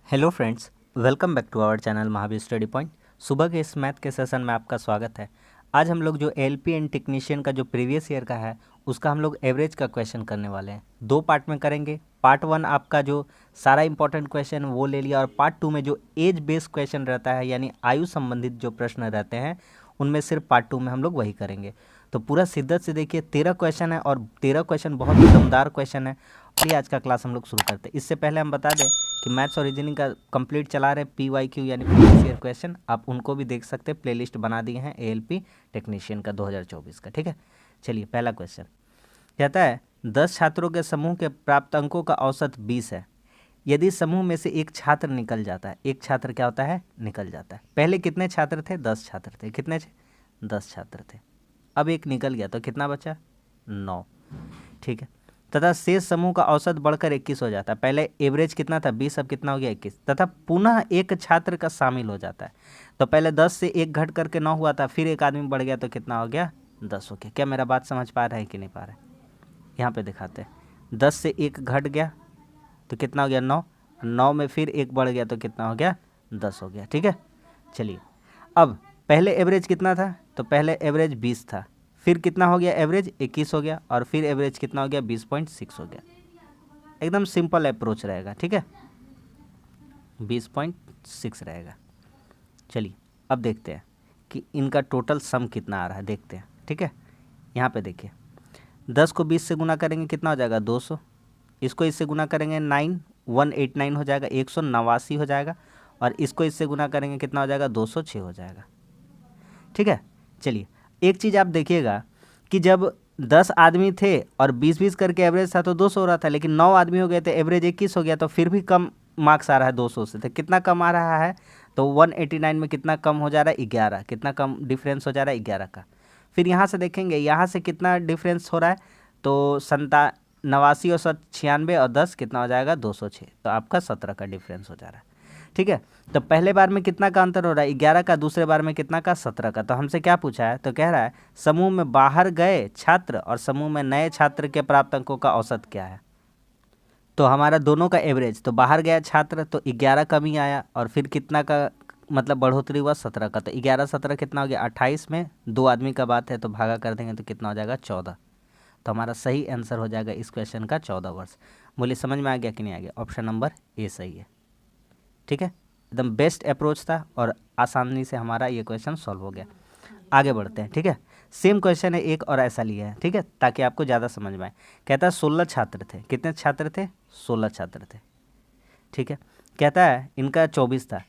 Hello friends, welcome back to our channel Mahavir study point. सुबह के इस मैथ के सेशन में आपका स्वागत है। आज हम लोग जो एलपी एंड टेक्नीशियन का जो प्रीवियस ईयर का है उसका हम लोग एवरेज का क्वेश्चन करने वाले हैं। दो पार्ट में करेंगे। पार्ट वन आपका जो सारा इंपॉर्टेंट क्वेश्चन वो ले लिया, और पार्ट टू में जो एज बेस्ड क्वेश्चन रहता है यानी आयु संबंधित जो प्रश्न रहते हैं उनमें सिर्फ पार्ट टू में हम लोग वही करेंगे। तो पूरा शिद्दत से देखिए, 13 क्वेश्चन है और 13 क्वेश्चन बहुत ही दमदार क्वेश्चन है। चलिए आज का क्लास हम लोग शुरू करते हैं। इससे पहले हम बता दें कि मैथ्स और रीजनिंग का कंप्लीट चला रहे PYQ यानी प्रीवियस ईयर क्वेश्चन, आप उनको भी देख सकते हैं। प्लेलिस्ट बना दिए हैं ALP टेक्नीशियन का 2024 का। ठीक है, चलिए पहला क्वेश्चन कहता है 10 छात्रों के समूह के प्राप्त अंकों का औसत 20 है। यदि समूह में से एक छात्र निकल जाता है, एक छात्र क्या होता है, निकल जाता है। पहले कितने छात्र थे, 10 छात्र थे। कितने थे, 10 छात्र थे। अब एक निकल गया तो कितना बचा, 9। ठीक है, तथा शेष समूह का औसत बढ़कर 21 हो जाता है। पहले एवरेज कितना था, 20, अब कितना हो गया, 21। तथा पुनः एक छात्र का शामिल हो जाता है। तो पहले 10 से एक घट करके 9 हुआ था, फिर एक आदमी बढ़ गया तो कितना हो गया, 10 हो गया। क्या मेरा बात समझ पा रहा है कि नहीं पा रहा है? यहाँ पे दिखाते हैं। 10 से एक घट गया तो कितना हो गया, 9। 9 में फिर एक बढ़ गया तो कितना हो गया, 10 हो गया। ठीक है, चलिए अब पहले एवरेज कितना था, तो पहले एवरेज 20 था, फिर कितना हो गया, एवरेज 21 हो गया, और फिर एवरेज कितना हो गया, 20.6 हो गया। एकदम सिंपल अप्रोच रहेगा। ठीक है, 20.6 रहेगा। चलिए अब देखते हैं कि इनका टोटल सम कितना आ रहा है, देखते हैं। ठीक है, यहाँ पे देखिए, 10 को 20 से गुना करेंगे कितना हो जाएगा, 200। इसको इससे गुना करेंगे 189 हो जाएगा, 189 हो जाएगा, और इसको इससे गुना करेंगे कितना हो जाएगा, 206 हो जाएगा। ठीक है, चलिए एक चीज़ आप देखिएगा कि जब 10 आदमी थे और 20-20 करके एवरेज था तो 200 हो रहा था, लेकिन 9 आदमी हो गए थे, एवरेज 21 हो गया, तो फिर भी कम मार्क्स आ रहा है 200 से। तो कितना कम आ रहा है, तो 189 में कितना कम हो जा रहा है, 11। कितना कम डिफरेंस हो जा रहा है, 11 का। फिर यहाँ से देखेंगे, यहाँ से कितना डिफरेंस हो रहा है, तो 89 और 96 और 10 कितना हो जाएगा, 206। तो आपका 17 का डिफरेंस हो जा रहा है। ठीक है, तो पहले बार में कितना का अंतर हो रहा है, 11 का। दूसरे बार में कितना का, 17 का। तो हमसे क्या पूछा है, तो कह रहा है समूह में बाहर गए छात्र और समूह में नए छात्र के प्राप्त अंकों का औसत क्या है। तो हमारा दोनों का एवरेज, तो बाहर गया छात्र तो 11 कमी आया, और फिर कितना का मतलब बढ़ोतरी हुआ, 17 का। तो 11 17 कितना हो गया, 28 में 2 आदमी का बात है तो भागा कर देंगे तो कितना हो जाएगा, 14। तो हमारा सही आंसर हो जाएगा इस क्वेश्चन का 14 वर्ष। बोलिए समझ में आ गया कि नहीं आ गया? ऑप्शन नंबर ए सही है। ठीक है, एकदम बेस्ट अप्रोच था और आसानी से हमारा ये क्वेश्चन सॉल्व हो गया। आगे बढ़ते हैं। ठीक है, सेम क्वेश्चन है, एक और ऐसा लिया है। ठीक है, ताकि आपको ज़्यादा समझ में आए। कहता है 16 छात्र थे। कितने छात्र थे, 16 छात्र थे। ठीक है, कहता है इनका 24 था।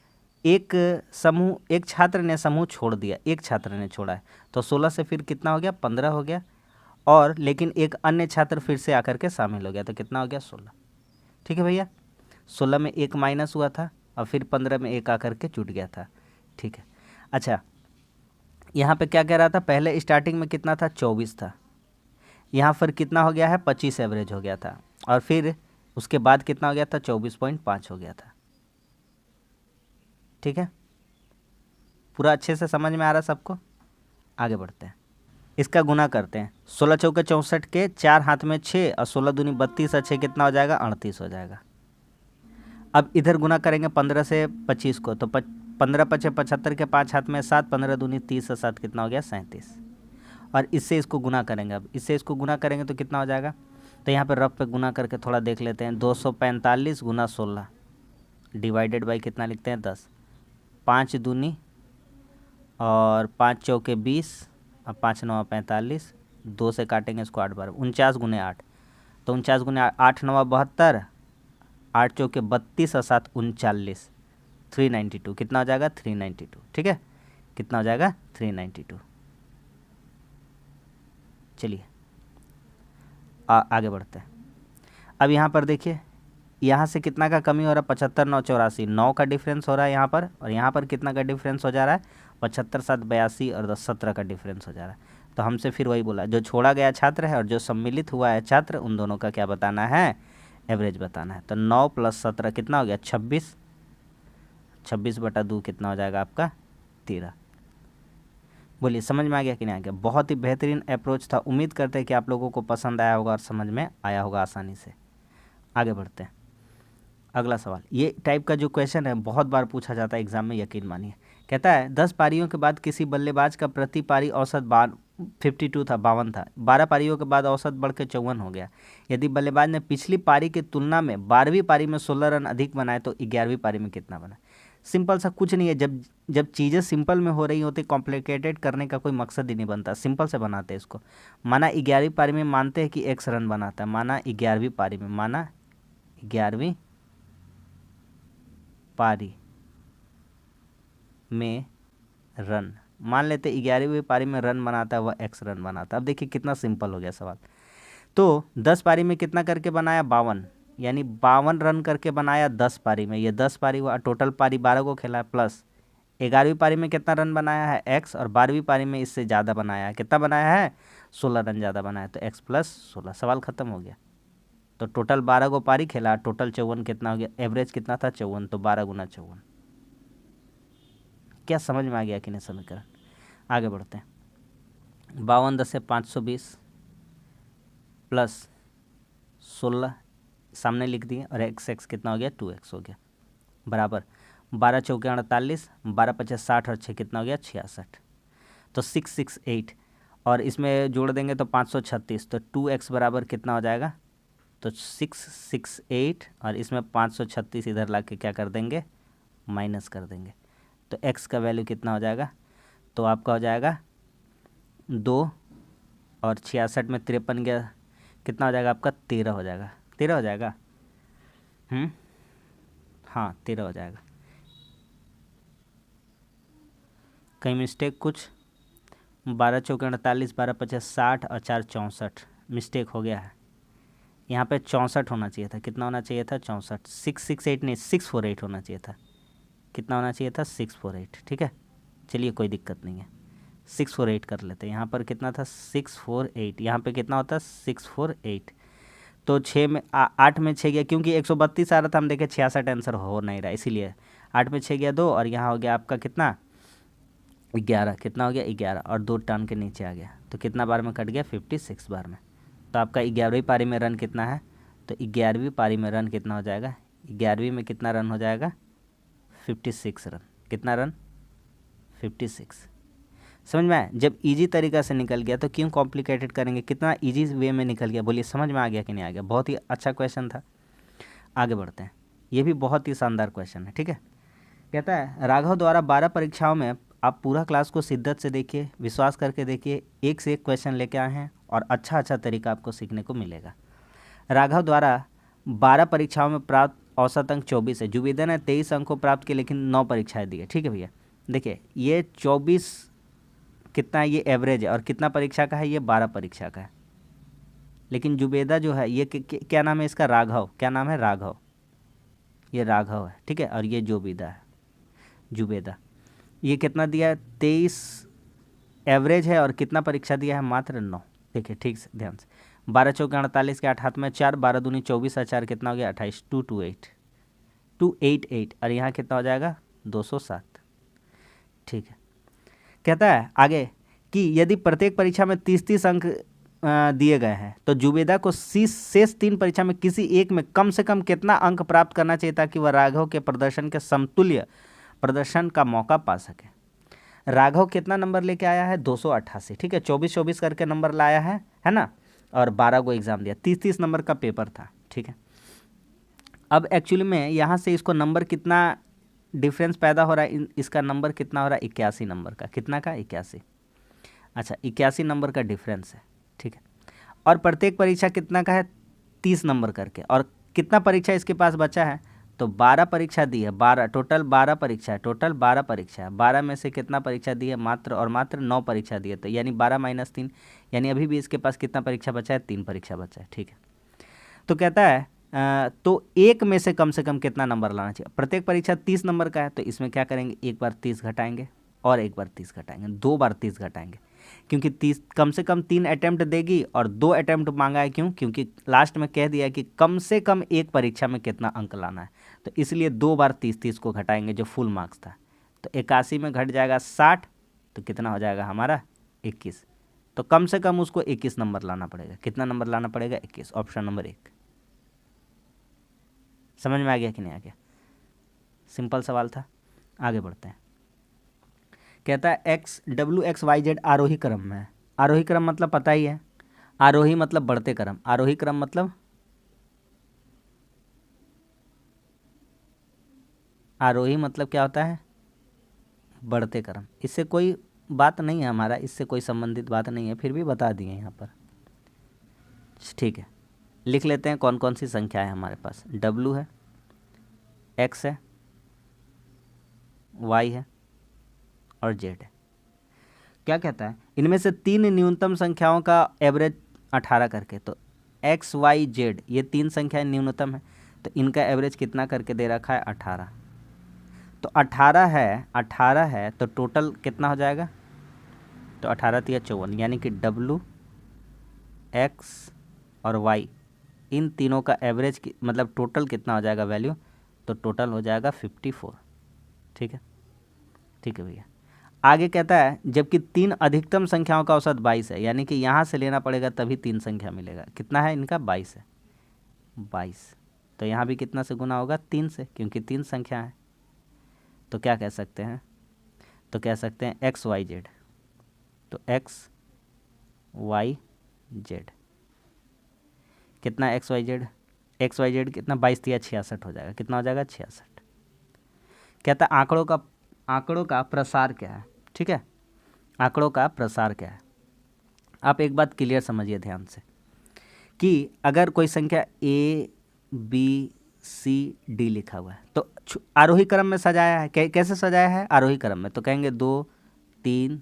एक छात्र ने समूह छोड़ दिया, एक छात्र ने छोड़ा है, तो 16 से फिर कितना हो गया, 15 हो गया। और लेकिन एक अन्य छात्र फिर से आकर के शामिल हो गया तो कितना हो गया, 16। ठीक है भैया, 16 में एक माइनस हुआ था और फिर 15 में एक आकर के जुट गया था। ठीक है, अच्छा यहाँ पे क्या कह रहा था, पहले स्टार्टिंग में कितना था, 24 था। यहाँ पर कितना हो गया है, 25 एवरेज हो गया था, और फिर उसके बाद कितना हो गया था, 24.5 हो गया था। ठीक है, पूरा अच्छे से समझ में आ रहा सबको? आगे बढ़ते हैं, इसका गुना करते हैं। 16 चौके 64 के, 4 हाथ में 6 और 16 दूनी 32 और 6 कितना हो जाएगा, 38 हो जाएगा। अब इधर गुना करेंगे 15 से 25 को, तो 15 पचे 75 के, 5 हाथ में 7, 15 दूनी 30 और 7 कितना हो गया, 37। और इससे इसको गुना करेंगे, अब इससे इसको गुना करेंगे तो कितना हो जाएगा, तो यहाँ पर रफ पे गुना करके थोड़ा देख लेते हैं। 245 गुना 16 डिवाइडेड बाई कितना लिखते हैं, 10। 5 दूनी और 5 चौके 20 और 5 9 45, 2 से काटेंगे इसको 8 बार, 49 गुने 8, तो 49 गुने 8 9 72, 8 चौके 32 और 7 39, 392 कितना हो जाएगा, 392। ठीक है, कितना हो जाएगा, 392। चलिए आगे बढ़ते हैं। अब यहाँ पर देखिए, यहाँ से कितना का कमी हो रहा है, 75 9 84, 9 का डिफरेंस हो रहा है यहाँ पर, और यहाँ पर कितना का डिफरेंस हो जा रहा है, 75 7 82 और 10 17 का डिफरेंस हो जा रहा है। तो हमसे फिर वही बोला, जो छोड़ा गया छात्र है और जो सम्मिलित हुआ है छात्र, उन दोनों का क्या बताना है, एवरेज बताना है। तो 9 + 17 कितना हो गया, 26। 26/2 कितना हो जाएगा आपका, 13। बोलिए समझ में आ गया कि नहीं आ गया? बहुत ही बेहतरीन अप्रोच था। उम्मीद करते हैं कि आप लोगों को पसंद आया होगा और समझ में आया होगा आसानी से। आगे बढ़ते हैं। अगला सवाल, ये टाइप का जो क्वेश्चन है बहुत बार पूछा जाता है एग्जाम में, यकीन मानिए। कहता है 10 पारियों के बाद किसी बल्लेबाज का प्रति पारी औसत 52 था, 52 था। 12 पारियों के बाद औसत बढ़ के 54 हो गया। यदि बल्लेबाज ने पिछली पारी की तुलना में 12वीं पारी में 16 रन अधिक बनाए तो 11वीं पारी में कितना बना। सिंपल सा, कुछ नहीं है। जब जब चीज़ें सिंपल में हो रही होती, कॉम्प्लिकेटेड करने का कोई मकसद ही नहीं बनता, सिंपल से बनाते हैं इसको। माना 11वीं पारी में मानते हैं कि x रन बनाता है, माना 11वीं पारी में, माना 11वीं पारी में रन मान लेते, 11वीं पारी में रन बनाता है वह x रन बनाता है। अब देखिए कितना सिंपल हो गया सवाल। तो 10 पारी में कितना करके बनाया, 52, यानी 52 रन करके बनाया 10 पारी में। ये 10 पारी हुआ, टोटल पारी 12 को खेला, प्लस 11वीं पारी में कितना रन बनाया है x, और 12वीं पारी में इससे ज़्यादा बनाया है, कितना बनाया है, 16 रन ज़्यादा बनाया, तो x प्लस 16। सवाल ख़त्म हो गया। तो टोटल 12 को पारी खेला, टोटल 54 कितना हो गया, एवरेज कितना था 54, तो 12 गुना 54। क्या समझ में आ गया कि नहीं समीकरण। आगे बढ़ते हैं। 52 10 से 520 प्लस 16 सामने लिख दिए, और x कितना हो गया, 2x हो गया, बराबर 12 चौके 48, 12 पचे 60 और 6 कितना हो गया, 66। तो 668, और इसमें जोड़ देंगे तो 536, तो 2x बराबर कितना हो जाएगा, तो 668, और इसमें 536 इधर ला के क्या कर देंगे, माइनस कर देंगे। तो x का वैल्यू कितना हो जाएगा, तो आपका हो जाएगा 2, और 66 में 53 गया, कितना हो जाएगा आपका, 13 हो जाएगा। 13 हो जाएगा, हाँ 13 हो जाएगा। कहीं मिस्टेक कुछ, 12 चौके 48, 12 पचे 60 और 4 64, मिस्टेक हो गया है। यहाँ पे 64 होना चाहिए था, कितना होना चाहिए था, 64। 668 नहीं, 648 होना चाहिए था। कितना होना चाहिए था, 648। ठीक है, चलिए कोई दिक्कत नहीं है, 648 कर लेते हैं। यहाँ पर कितना था, 648, यहाँ पे कितना होता है, 648। तो 6 में 8 में 6 गया, क्योंकि 132 आ रहा था, हम देखे 66 आंसर हो नहीं रहा, इसीलिए 8 में 6 गया 2, और यहाँ हो गया आपका कितना, 11। कितना हो गया, 11, और 2 टर्न के नीचे आ गया, तो कितना बार में कट गया, 56 बार में। तो आपका 11वीं पारी में रन कितना है, तो 11वीं पारी में रन कितना हो जाएगा, 11वीं में कितना रन हो जाएगा, 56 रन। कितना रन, 56। समझ में आया। जब इजी तरीका से निकल गया तो क्यों कॉम्प्लिकेटेड करेंगे, कितना इजी वे में निकल गया, बोलिए समझ में आ गया कि नहीं आ गया। बहुत ही अच्छा क्वेश्चन था। आगे बढ़ते हैं, ये भी बहुत ही शानदार क्वेश्चन है। ठीक है, कहता है राघव द्वारा 12 परीक्षाओं में, आप पूरा क्लास को शिद्दत से देखिए, विश्वास करके देखिए, एक से एक क्वेश्चन लेके आए हैं और अच्छा अच्छा तरीका आपको सीखने को मिलेगा। राघव द्वारा 12 परीक्षाओं में प्राप्त औसत अंक 24 है। जुबेदा ने 23 अंक को प्राप्त किए लेकिन 9 परीक्षाएं दी है। ठीक है भैया, देखिए ये 24 कितना है, ये एवरेज है, और कितना परीक्षा का है, ये 12 परीक्षा का है। लेकिन जुबेदा जो है, ये क्या नाम है इसका, राघव। क्या नाम है, राघव। ये राघव है, ठीक है, और ये जुबेदा है, जुबेदा। ये कितना दिया है, 23 एवरेज है, और कितना परीक्षा दिया है, मात्र 9। देखिए ठीक से ध्यान से, 12 चौके 48 के 8 हाथ में 4, 12 दूनी 24 और 4 कितना हो गया, 28, 288, और यहाँ कितना हो जाएगा, 207। ठीक है, कहता है आगे कि यदि प्रत्येक परीक्षा में 30-30 अंक दिए गए हैं तो जुबेदा को शेष 3 परीक्षा में किसी एक में कम से कम कितना अंक प्राप्त करना चाहिए ताकि वह राघव के प्रदर्शन के समतुल्य प्रदर्शन का मौका पा सके। राघव कितना नंबर लेके आया है, 288। ठीक है, 24-24 करके नंबर लाया है ना, और 12 को एग्जाम दिया, 30-30 नंबर का पेपर था। ठीक है, अब एक्चुअली में यहाँ से इसको नंबर कितना डिफरेंस पैदा हो रहा है, इसका नंबर कितना हो रहा है, 81 नंबर का। कितना का, 81। अच्छा, 81 नंबर का डिफरेंस है। ठीक है, और प्रत्येक परीक्षा कितना का है, 30 नंबर करके, और कितना परीक्षा इसके पास बचा है, तो 12 परीक्षा दी है, 12 टोटल 12 परीक्षा है, टोटल 12 परीक्षा है। 12 में से कितना परीक्षा दी है, मात्र और मात्र 9 परीक्षा दी है, तो यानी 12 - 3, यानी अभी भी इसके पास कितना परीक्षा बचा है, 3 परीक्षा बचा है। ठीक है, तो कहता है तो एक में से कम कितना नंबर लाना चाहिए। प्रत्येक परीक्षा 30 नंबर का है, तो इसमें क्या करेंगे, एक बार 30 घटाएंगे और एक बार 30 घटाएंगे, 2 बार 30 घटाएंगे, क्योंकि 30 कम से कम 3 अटैम्प्ट देगी और 2 अटैम्प्ट मांगा है। क्यों, क्योंकि लास्ट में कह दिया कि कम से कम एक परीक्षा में कितना अंक लाना है, तो इसलिए 2 बार 30 को घटाएंगे जो फुल मार्क्स था। तो 81 में घट जाएगा 60, तो कितना हो जाएगा हमारा, 21। तो कम से कम उसको 21 नंबर लाना पड़ेगा। कितना नंबर लाना पड़ेगा, 21। Option number 1। समझ में आ गया कि नहीं आ गया? सिंपल सवाल था। आगे बढ़ते हैं। कहता है X W X Y Z आरोही क्रम में है। आरोही क्रम मतलब पता ही है, आरोही मतलब बढ़ते क्रम, आरोही क्रम मतलब आरोही मतलब क्या होता है? बढ़ते क्रम। इससे कोई बात नहीं है हमारा, इससे कोई संबंधित बात नहीं है, फिर भी बता दिए यहाँ पर। ठीक है, लिख लेते हैं कौन कौन सी संख्या है हमारे पास। डब्लू है, एक्स है, वाई है और जेड है। क्या कहता है? इनमें से 3 न्यूनतम संख्याओं का एवरेज 18 करके, तो एक्स वाई जेड ये 3 संख्याएं न्यूनतम है, तो इनका एवरेज कितना करके दे रखा है? 18। तो 18 है तो टोटल कितना हो जाएगा? तो 18 तिया 54, यानी कि डब्लू एक्स और वाई इन तीनों का एवरेज मतलब टोटल कितना हो जाएगा वैल्यू? तो टोटल हो जाएगा 54। ठीक है, ठीक है भैया। आगे कहता है जबकि 3 अधिकतम संख्याओं का औसत 22 है, यानी कि यहाँ से लेना पड़ेगा तभी 3 संख्या मिलेगा। कितना है इनका? 22 है। 22 तो यहाँ भी कितना से गुना होगा? 3 से, क्योंकि 3 संख्या है। तो क्या कह सकते हैं? तो कह सकते हैं एक्स वाई जेड। तो एक्स वाई जेड कितना? X Y Z, X Y Z कितना? 22 तिया 66 हो जाएगा। कितना हो जाएगा? 66। कहता है आंकड़ों का प्रसार क्या है? ठीक है, आंकड़ों का प्रसार क्या है? आप एक बात क्लियर समझिए ध्यान से कि अगर कोई संख्या ए बी सी डी लिखा हुआ है तो आरोही क्रम में सजाया है। कैसे सजाया है? आरोही क्रम में। तो कहेंगे 2 3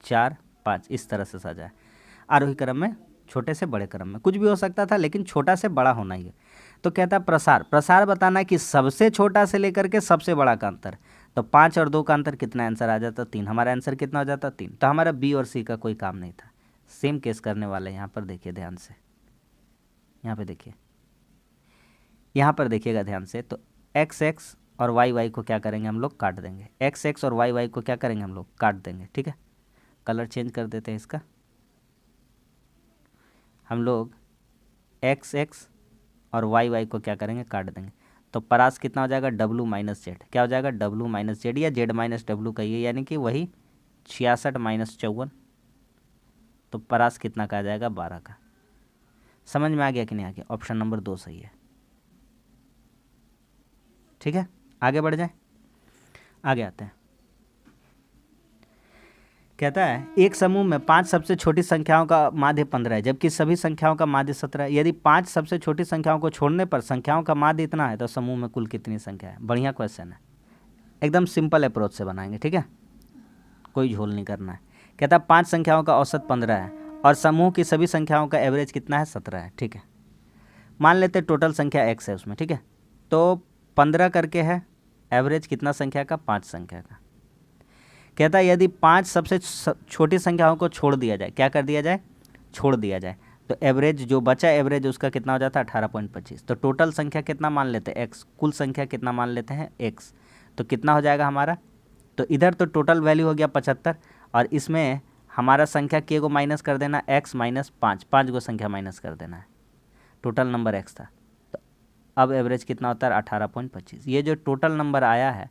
4 5 इस तरह से सजाया है। आरोही क्रम में, छोटे से बड़े क्रम में, कुछ भी हो सकता था लेकिन छोटा से बड़ा होना ही है। तो कहता है प्रसार बताना है कि सबसे छोटा से लेकर के सबसे बड़ा का अंतर। तो 5 और 2 का अंतर कितना? आंसर आ जाता 3। हमारा आंसर कितना हो जाता? 3। तो हमारा बी और सी का कोई काम नहीं था। सेम केस करने वाले यहाँ पर देखिए ध्यान से, यहाँ पे देखिए, यहाँ पर देखिएगा ध्यान से। तो एक्स एक्स और वाई वाई को क्या करेंगे हम लोग? काट देंगे। एक्स एक्स और वाई वाई को क्या करेंगे हम लोग? काट देंगे। ठीक है, कलर चेंज कर देते हैं इसका। हम लोग एक्स एक्स और वाई वाई को क्या करेंगे? काट देंगे। तो परास कितना हो जाएगा? W minus Z. क्या हो जाएगा? डब्लू माइनस जेड या जेड माइनस डब्लू कहिए, यानी कि वही 66 माइनस 54। तो परास कितना का आ जाएगा? 12 का। समझ में आ गया कि नहीं आ गया? ऑप्शन नंबर 2 सही है। ठीक है, आगे बढ़ जाए। आगे आते हैं। कहता है एक समूह में 5 सबसे छोटी संख्याओं का माध्य 15 है, जबकि सभी संख्याओं का माध्य 17 है। यदि 5 सबसे छोटी संख्याओं को छोड़ने पर संख्याओं का माध्य इतना है तो समूह में कुल कितनी संख्या है? बढ़िया क्वेश्चन है, एकदम सिंपल अप्रोच से बनाएंगे। ठीक है, कोई झोल नहीं करना है। कहता है 5 संख्याओं का औसत 15 है और समूह की सभी संख्याओं का एवरेज कितना है? 17 है। ठीक है, मान लेते टोटल संख्या x है उसमें। ठीक है, तो 15 करके है, एवरेज कितना संख्या का? 5 संख्या का। कहता है यदि 5 सबसे छोटी संख्याओं को छोड़ दिया जाए, क्या कर दिया जाए? छोड़ दिया जाए, तो एवरेज जो बचा एवरेज उसका कितना हो जाता है? 18.25। तो टोटल संख्या कितना मान लेते हैं? x। कुल संख्या कितना मान लेते हैं? x। तो कितना हो जाएगा हमारा? तो इधर तो टोटल वैल्यू हो गया 75 और इसमें हमारा संख्या k को माइनस कर देना, x माइनस 5, 5 को संख्या माइनस कर देना है। टोटल नंबर x था, तो अब एवरेज कितना होता है? 18.25। ये जो टोटल नंबर आया है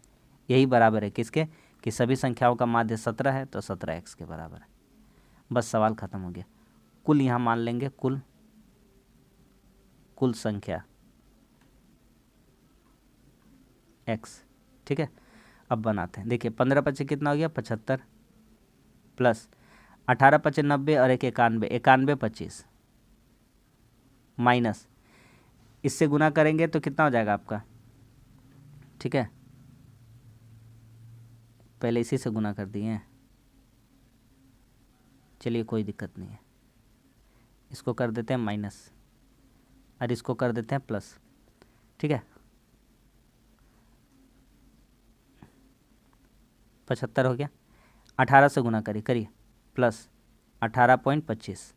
यही बराबर है किसके? कि सभी संख्याओं का माध्य 17 है, तो 17x के बराबर है। बस सवाल ख़त्म हो गया। कुल यहाँ मान लेंगे, कुल संख्या x। ठीक है, अब बनाते हैं। देखिए 15 पच्चीस कितना हो गया? 75 प्लस 18 पच्चीस 90 और 1 91, 91 25 माइनस इससे गुना करेंगे तो कितना हो जाएगा आपका? ठीक है, पहले इसी से गुना कर दिए, चलिए कोई दिक्कत नहीं है। इसको कर देते हैं माइनस और इसको कर देते हैं प्लस। ठीक है, 75 हो गया, 18 से गुना करिए प्लस 18.25,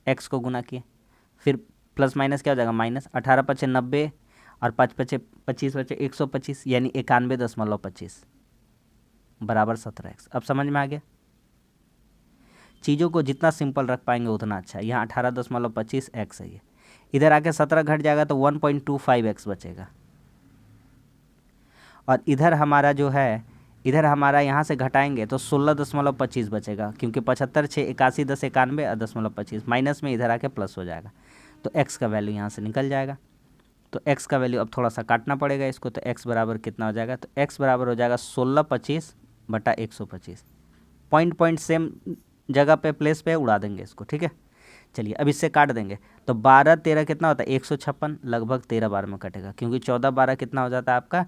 एक्स को गुना किए, फिर प्लस माइनस क्या हो जाएगा? माइनस 18 पच्चीस 90 और 5 पच्चीस 25 बचे 125, यानी 91.25 बराबर 17x। अब समझ में आ गया? चीज़ों को जितना सिंपल रख पाएंगे उतना अच्छा है। यहाँ 18.25x है, ये इधर आके 17 घट जाएगा तो 1.25x बचेगा। और इधर हमारा जो है, इधर हमारा यहाँ से घटाएंगे तो 16.25 बचेगा, क्योंकि 75 6 81 10 91 और 10.25 माइनस में इधर आके प्लस हो जाएगा, तो x का वैल्यू यहाँ से निकल जाएगा। तो x का वैल्यू अब थोड़ा सा काटना पड़ेगा इसको, तो x बराबर कितना हो जाएगा, तो x बराबर हो जाएगा 1625 बटा 125। पॉइंट पॉइंट सेम जगह पे प्लेस पे उड़ा देंगे इसको, ठीक है। चलिए अब इससे काट देंगे, तो 12 13 कितना होता है 156, लगभग 13 बार में कटेगा, क्योंकि 14 12 कितना हो जाता है आपका,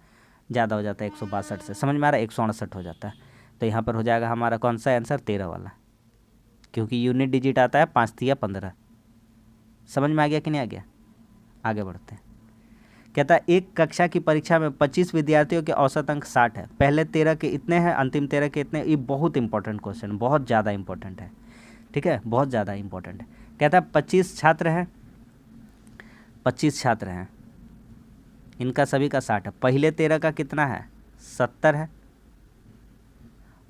ज़्यादा हो जाता है 162 से, समझ में आ रहा है, 168 हो जाता है। तो यहाँ पर हो जाएगा हमारा कौन सा आंसर, 13 वाला, क्योंकि यूनिट डिजिट आता है 5 3 15। समझ में आ गया कि नहीं आ गया? आगे बढ़ते हैं। कहता है एक कक्षा की परीक्षा में 25 विद्यार्थियों के औसत अंक 60 है, पहले 13 के इतने हैं, अंतिम 13 के इतने। ये बहुत इंपॉर्टेंट क्वेश्चन, बहुत ज़्यादा इंपॉर्टेंट है, ठीक है, बहुत ज़्यादा इंपॉर्टेंट है। कहता है 25 छात्र हैं, 25 छात्र हैं, इनका सभी का 60 है, पहले 13 का कितना है 70 है,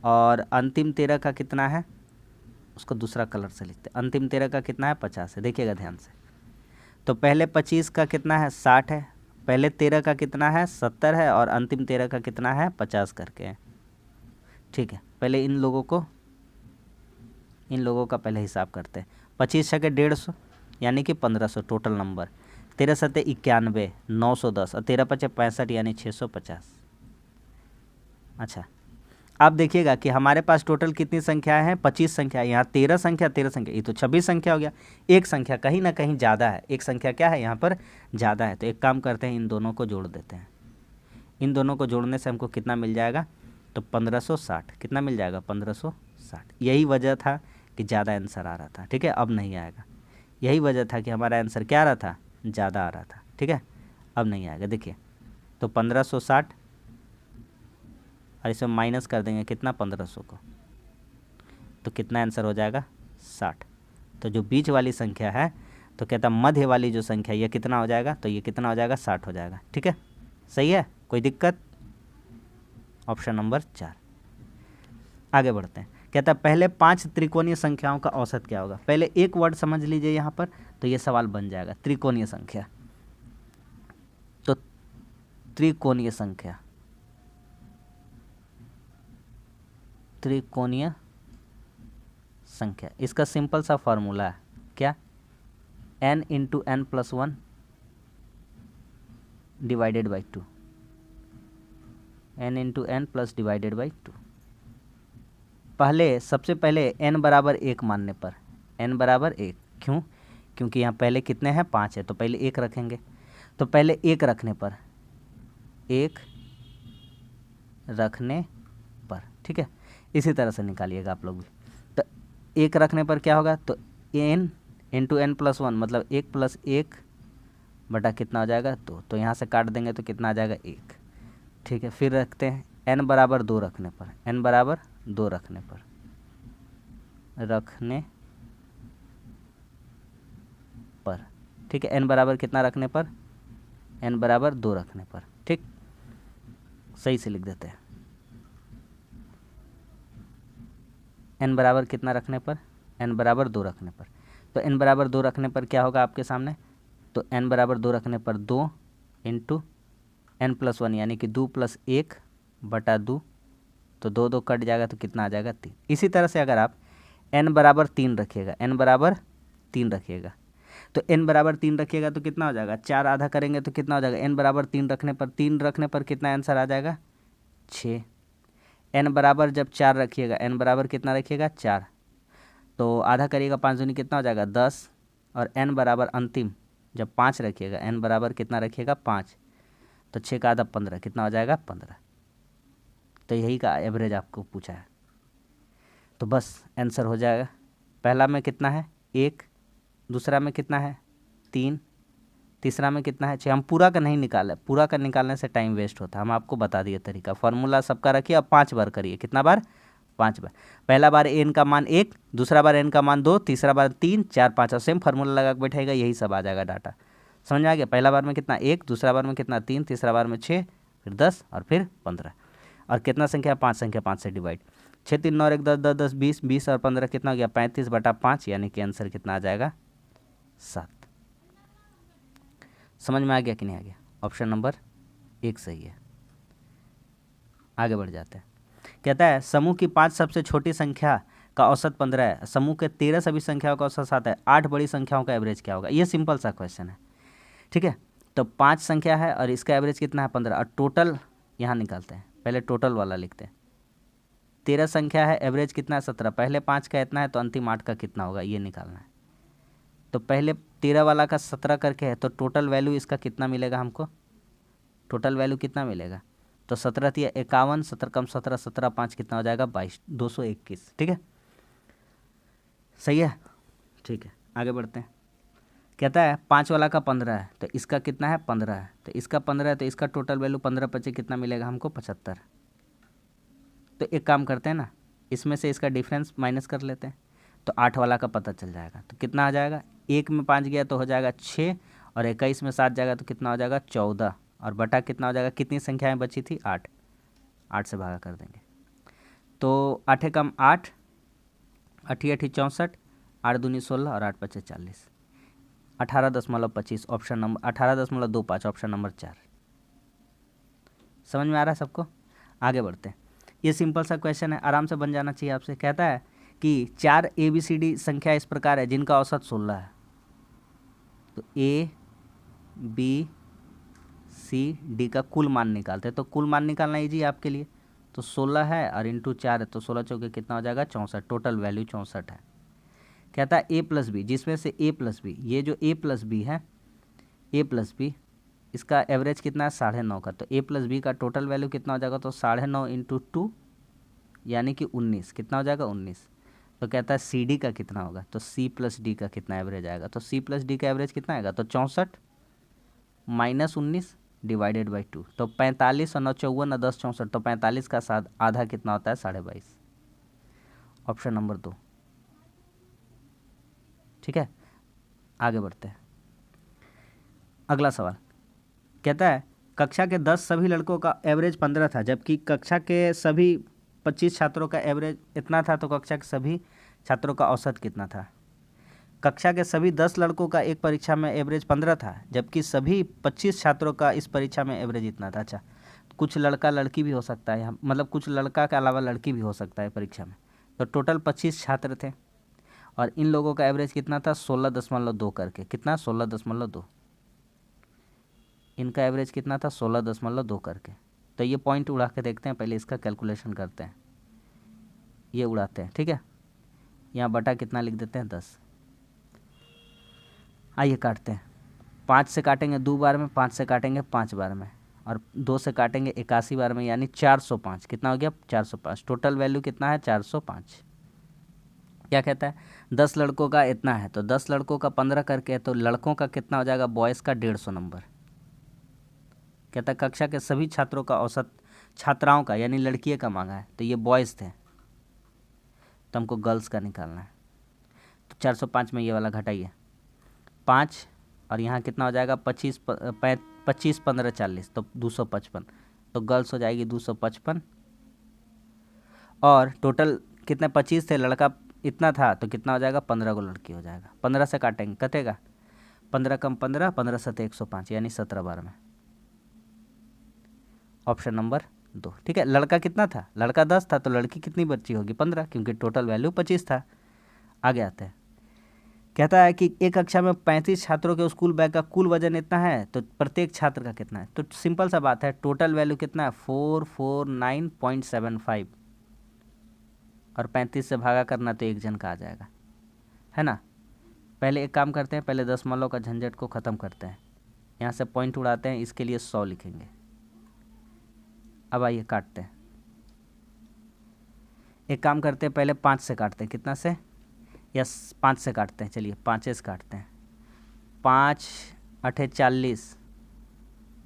और अंतिम 13 का कितना है, उसको दूसरा कलर से लिखते हैं, अंतिम 13 का कितना है 50 है, देखिएगा ध्यान से। तो पहले 25 का कितना है 60 है, पहले 13 का कितना है 70 है, और अंतिम 13 का कितना है 50 करके है, ठीक है। पहले इन लोगों का पहले हिसाब करते हैं। 25 छके 150 यानी कि 1500 टोटल नंबर, 13 सत्ते 91 910 और 13 पचे 65 यानी 650। अच्छा आप देखिएगा कि हमारे पास टोटल कितनी संख्या है, 25 संख्या, यहाँ 13 संख्या 13 संख्या, ये तो 26 संख्या हो गया। एक संख्या कहीं ना कहीं ज़्यादा है, एक संख्या क्या है यहाँ पर ज़्यादा है, तो एक काम करते हैं इन दोनों को जोड़ देते हैं। इन दोनों को जोड़ने से हमको कितना मिल जाएगा, तो 1560, कितना मिल जाएगा 1560। यही वजह था कि ज़्यादा आंसर आ रहा था, ठीक है, अब नहीं आएगा। यही वजह था कि हमारा आंसर क्या आ रहा था, ज़्यादा आ रहा था, ठीक है, अब नहीं आएगा। देखिए तो 1560 और इसे माइनस कर देंगे कितना 1500 को, तो कितना आंसर हो जाएगा 60। तो जो बीच वाली संख्या है, तो कहता मध्य वाली जो संख्या ये कितना हो जाएगा, तो ये कितना हो जाएगा 60 हो जाएगा, ठीक है, सही है, कोई दिक्कत? Option number 4। आगे बढ़ते हैं। कहता है पहले 5 त्रिकोणीय संख्याओं का औसत क्या होगा। पहले एक वर्ड समझ लीजिए यहाँ पर, तो ये सवाल बन जाएगा त्रिकोणीय संख्या। तो त्रिकोणीय संख्या, त्रिकोणीय संख्या, इसका सिंपल सा फॉर्मूला है क्या, n into n plus 1 divided by 2, n into n plus divided by 2। पहले सबसे पहले n बराबर 1 मानने पर, n बराबर 1, क्यों, क्योंकि यहाँ पहले कितने हैं 5 है, तो पहले 1 रखेंगे। तो पहले 1 रखने पर, 1 रखने पर, ठीक है, इसी तरह से निकालिएगा आप लोग भी। तो 1 रखने पर क्या होगा, तो n इंटू एन प्लस 1 मतलब 1 प्लस 1 बटा कितना हो जाएगा 2, तो यहाँ से काट देंगे तो कितना आ जाएगा 1, ठीक है। फिर रखते हैं n बराबर 2 रखने पर, n बराबर 2 रखने पर, ठीक है, n बराबर कितना रखने पर, n बराबर 2 रखने पर, ठीक, सही से लिख देते हैं। n बराबर कितना रखने पर, n बराबर 2 रखने पर, तो n बराबर 2 रखने पर क्या होगा आपके सामने, तो n बराबर 2 रखने पर 2 इंटू एन प्लस 1 यानी कि 2 प्लस 1 बटा 2, तो 2 2 कट जाएगा तो कितना आ जाएगा 3। इसी तरह से अगर आप n बराबर 3 रखिएगा, n बराबर 3 रखिएगा, तो n बराबर 3 रखिएगा तो कितना हो जाएगा, 4 आधा करेंगे तो कितना हो जाएगा, n बराबर 3 रखने पर, 3 रखने पर कितना आंसर आ जाएगा 6। n बराबर जब 4 रखिएगा, n बराबर कितना रखिएगा 4, तो आधा करिएगा 5 दूनी कितना हो जाएगा 10, और n बराबर अंतिम जब 5 रखिएगा, n बराबर कितना रखिएगा 5, तो 6 का आधा 15, कितना हो जाएगा 15। तो यही का एवरेज आपको पूछा है, तो बस आंसर हो जाएगा। पहला में कितना है 1, दूसरा में कितना है 3, तीसरा में कितना है 6। हम पूरा का नहीं निकाले, पूरा का निकालने से टाइम वेस्ट होता है, हम आपको बता दिए तरीका, फार्मूला सबका रखिए, अब 5 बार करिए, कितना बार 5 बार। पहला बार n का मान 1, दूसरा बार n का मान 2, तीसरा बार 3 4 5, और सेम फार्मूला लगा के बैठेगा, यही सब आ जाएगा डाटा। समझ में आ गया, पहला बार में कितना 1, दूसरा बार में कितना 3, तीसरा बार में 6, फिर 10 और फिर 15, और कितना संख्या 5 संख्या 5 से डिवाइड, 6 3 9 1 10 10 10 20 20 और 15 कितना हो गया 35 बटा 5, यानी कि आंसर कितना आ जाएगा 7। समझ में आ गया कि नहीं आ गया, ऑप्शन नंबर 1 सही है। आगे बढ़ जाते हैं। कहता है समूह की 5 सबसे छोटी संख्या का औसत 15 है, समूह के 13 सभी संख्याओं का औसत 7 है, 8 बड़ी संख्याओं का एवरेज क्या होगा। ये सिंपल सा क्वेश्चन है, ठीक है। तो 5 संख्या है और इसका एवरेज कितना है 15, और टोटल यहाँ निकालते हैं, पहले टोटल वाला लिखते हैं। 13 संख्या है, एवरेज कितना है 17, पहले 5 का इतना है तो अंतिम 8 का कितना होगा ये निकालना है। तो पहले 13 वाला का 17 करके है, तो टोटल वैल्यू इसका कितना मिलेगा हमको, टोटल वैल्यू कितना मिलेगा, तो 17 थी 51, 17 कम 17, 17 5 कितना हो जाएगा 22, 221, ठीक है, सही है, ठीक है। आगे बढ़ते हैं। कहता है 5 वाला का 15 है, तो इसका कितना है 15 है, तो इसका 15 है, तो इसका टोटल वैल्यू 15 25 कितना मिलेगा हमको 75। तो एक काम करते हैं ना, इसमें से इसका डिफरेंस माइनस कर लेते हैं, तो 8 वाला का पता चल जाएगा। तो कितना आ जाएगा, 1 में 5 गया तो हो जाएगा 6, और 21 में 7 जाएगा तो कितना हो जाएगा 14, और बटा कितना हो जाएगा, कितनी संख्याएं बची थी 8, 8 से भागा कर देंगे। तो 8 कम 8, 8 8 64, 8 दूनी 16 और 8 25 40, 18.25 ऑप्शन नंबर 18.25 ऑप्शन नंबर 4। समझ में आ रहा है सबको। आगे बढ़ते हैं। ये सिंपल सा क्वेश्चन है, आराम से बन जाना चाहिए आपसे। कहता है कि 4 ABCD संख्या इस प्रकार है जिनका औसत 16 है। तो ABCD का कुल मान निकालते हैं। तो कुल मान निकालना इजी है आपके लिए। तो 16 है और इंटू 4 है, तो 16 चौके कितना हो जाएगा 64, टोटल वैल्यू 64 है। कहता है A+B, जिसमें से A+B, ये जो A+B है, A+B इसका एवरेज कितना है 9.5 का। तो A+B का टोटल वैल्यू कितना हो जाएगा, तो 9.5 इंटू 2 यानी कि 19, कितना हो जाएगा 19। तो कहता है CD का कितना होगा, तो C+D का कितना एवरेज आएगा। तो C+D का एवरेज कितना आएगा, तो 64 माइनस 19 डिवाइडेड बाई 2, तो 45 और 9 54 और 10 64, तो 45 का साथ आधा कितना होता है 22.5, ऑप्शन नंबर 2, ठीक है। आगे बढ़ते हैं। अगला सवाल कहता है कक्षा के 10 सभी लड़कों का एवरेज 15 था, जबकि कक्षा के सभी 25 छात्रों का एवरेज इतना था, तो कक्षा के सभी छात्रों का औसत कितना था। कक्षा के सभी 10 लड़कों का एक परीक्षा में एवरेज 15 था, जबकि सभी 25 छात्रों का इस परीक्षा में एवरेज इतना था। अच्छा, कुछ लड़का लड़की भी हो सकता है, मतलब कुछ लड़का के अलावा लड़की भी हो सकता है परीक्षा में। तो टोटल 25 छात्र थे और इन लोगों का एवरेज कितना था 16.2 करके, कितना 16.2, इनका एवरेज कितना था 16.2 करके। तो ये पॉइंट उड़ा के देखते हैं, पहले इसका कैलकुलेशन करते हैं। ये उड़ाते हैं, ठीक है। यहाँ बटा कितना लिख देते हैं 10। आइए काटते हैं। 5 से काटेंगे 2 बार में, 5 से काटेंगे 5 बार में, और 2 से काटेंगे 81 बार में, यानी 405। कितना हो गया 405। टोटल वैल्यू कितना है 405। क्या कहता है 10 लड़कों का इतना है, तो 10 लड़कों का 15 करके, तो लड़कों का कितना हो जाएगा बॉयज़ का 150 नंबर। कहता है कक्षा के सभी छात्रों का औसत, छात्राओं का यानी लड़कियों का मांगा है, तो ये बॉयज़ थे, तो हमको गर्ल्स का निकालना है। तो 405 में ये वाला घटाइए 5, और यहाँ कितना हो जाएगा 25 15 40, तो 255, तो गर्ल्स हो जाएगी 255। और टोटल कितने 25 थे, लड़का इतना था, तो कितना हो जाएगा 15 को लड़की हो जाएगा। 15 से काटेंगे कटेगा 15 कम 15, 15 7 105, यानी 17 बार में, ऑप्शन नंबर 2, ठीक है। लड़का कितना था, लड़का 10 था, तो लड़की कितनी बच्ची होगी 15, क्योंकि टोटल वैल्यू 25 था। आगे आते हैं। कहता है कि एक कक्षा में 35 छात्रों के स्कूल बैग का कुल वजन इतना है, तो प्रत्येक छात्र का कितना है। तो सिंपल सा बात है, टोटल वैल्यू कितना है 449.75, और 35 से भागा करना तो एक जन का आ जाएगा, है ना। पहले एक काम करते हैं, पहले दशमलव का झंझट को ख़त्म करते हैं। यहाँ से पॉइंट उड़ाते हैं, इसके लिए 100 लिखेंगे। अब आइए काटते हैं। एक काम करते हैं, पहले 5 से काटते हैं, कितना से, यस 5 से काटते हैं। चलिए 5 से काटते हैं। 5 8 40,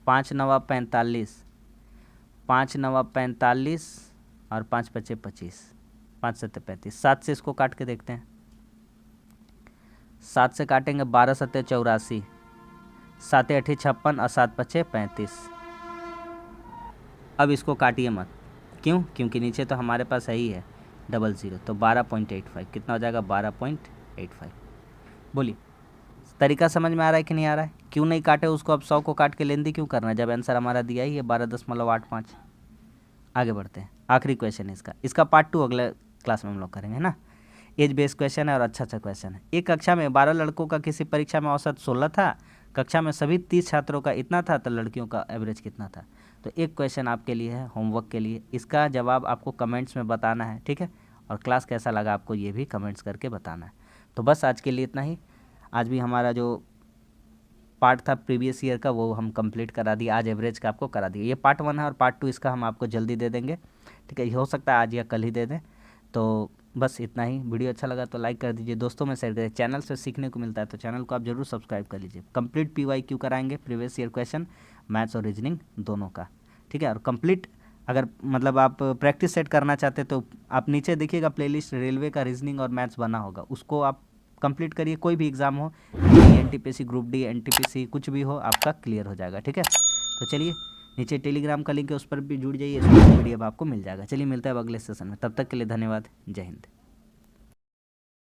5 9 45, 5 9 45 और 5 5 25, 5 7 35। 7 से इसको काट के देखते हैं। 7 से काटेंगे 12 7 84, 7 8 56 और 7 5 35। अब इसको काटिए मत, क्यों, क्योंकि नीचे तो हमारे पास है ही है 00, तो 12.85 कितना हो जाएगा 12.85। बोलिए तरीका समझ में आ रहा है कि नहीं आ रहा है। क्यों नहीं काटे उसको, अब 100 को काट के लेंदी क्यों करना है, जब आंसर हमारा दिया ही है 12.85। आगे बढ़ते हैं, आखिरी क्वेश्चन है इसका पार्ट 2 अगले क्लास में हम लोग करेंगे ना। एज बेस्ड क्वेश्चन है और अच्छा क्वेश्चन है। एक कक्षा में 12 लड़कों का किसी परीक्षा में औसत 16 था, कक्षा में सभी 30 छात्रों का इतना था, तो लड़कियों का एवरेज कितना था। तो एक क्वेश्चन आपके लिए है होमवर्क के लिए, इसका जवाब आपको कमेंट्स में बताना है, ठीक है। और क्लास कैसा लगा आपको ये भी कमेंट्स करके बताना है। तो बस आज के लिए इतना ही। आज भी हमारा जो पार्ट था प्रीवियस ईयर का वो हम कंप्लीट करा दिए, आज एवरेज का आपको करा दिया। ये पार्ट 1 है और पार्ट 2 इसका हम आपको जल्दी दे देंगे, ठीक है। हो सकता है आज या कल ही दे दें। तो बस इतना ही। वीडियो अच्छा लगा तो लाइक कर दीजिए, दोस्तों में शेयर करिए। चैनल से सीखने को मिलता है तो चैनल को आप जरूर सब्सक्राइब कर लीजिए। कंप्लीट PYQ कराएंगे, प्रीवियस ईयर क्वेश्चन, मैथ्स और रीजनिंग दोनों का, ठीक है। और कंप्लीट अगर मतलब आप प्रैक्टिस सेट करना चाहते तो आप नीचे देखिएगा प्लेलिस्ट, रेलवे का रीजनिंग और मैथ्स बना होगा, उसको आप कंप्लीट करिए। कोई भी एग्ज़ाम हो, NTPC, ग्रुप डी, NTPC कुछ भी हो, आपका क्लियर हो जाएगा, ठीक है। तो चलिए, नीचे टेलीग्राम का लिंक है, उस पर भी जुड़ जाइए, इसमें PDF आपको मिल जाएगा। चलिए मिलता है अब अगले सेशन में, तब तक के लिए धन्यवाद। जय हिंद।